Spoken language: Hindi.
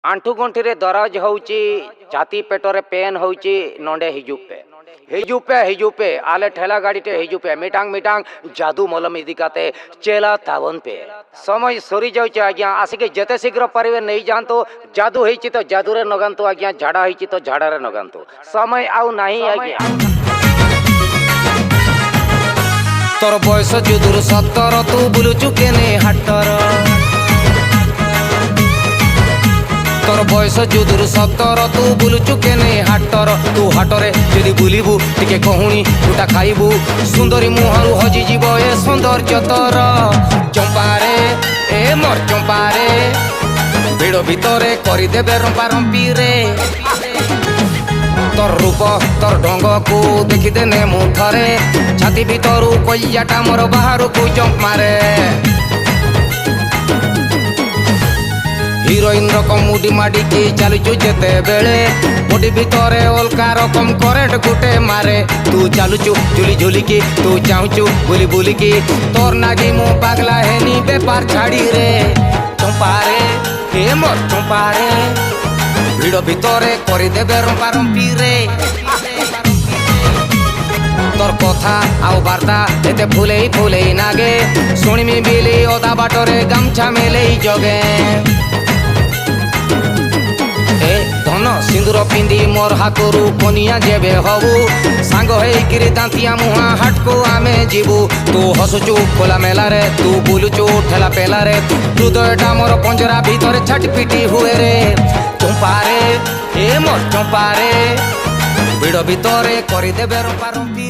आंठू गंठी रे दरज होउची छाती पेटरे पेन होउची नंडे हिजुपे आले ठेला गाड़ी टे हिजुपे मिटांग मिटांग जादू मलम इदिकाते चेला तावन पे समय सरी जाउचे आज्ञा आसिके जेते शीघ्र परिवे नहीं जानतो जादू हेची तो जादू रे नगंतो आज्ञा झाड़ा हेची तो झाड़ा रे नगंतो समय आउ नहीं आज्ञा तोर बयस जुदुर 17 तू बुलुचु केने हाटर तोर बयस जुदुर 17 तू बुलुचु केने हाटर तू हाटरे जदि बुलिबु टिके कहुणी गुटा खाइबु सुंदरी मुहारु हजि जीव ए सौंदर्य तोर चंपारे ए मोर चंपारे भिड़ भितरे करि देबे रंपा रंपी रे तोर रूप तोर ढंग को देखी देने मु थरे छाती भितरु कलिजाटा मोर बाहर को जंप मारे हिरोइन रकम मुडी माडी की चालुचु जेते बेले बॉडी भितरे अलका रकम करेंट गुटे मारे तू चालुचु झुली झुली की तू चाहुचु बुली बुली की तोर नागी मु पागला हेनी बेपार छाड़ी रे चंपारे हे मोर चंपारे भिड़ भितरे करि देबे रंपा रंपी रे तोर कथा आउ बार्ता एते फुले नागे शुणिमी बिली ओदा बाटरे गामछा मेले जगे ए धन सिंदूर पिंदी मोर हाथरू कनिया जेबे हबू सांग हेकिरी दांतिया मुहा हाट को आमे जीवू तू हसुचु खोला मेला रे तू बुलुचु ठेला पेला रे हृदयटा मोर पंजरा भीतर छटपिटी हुए रे चंपारे ए मोर चंपारे भिड़ भितरे करि देबे रंपा रंपी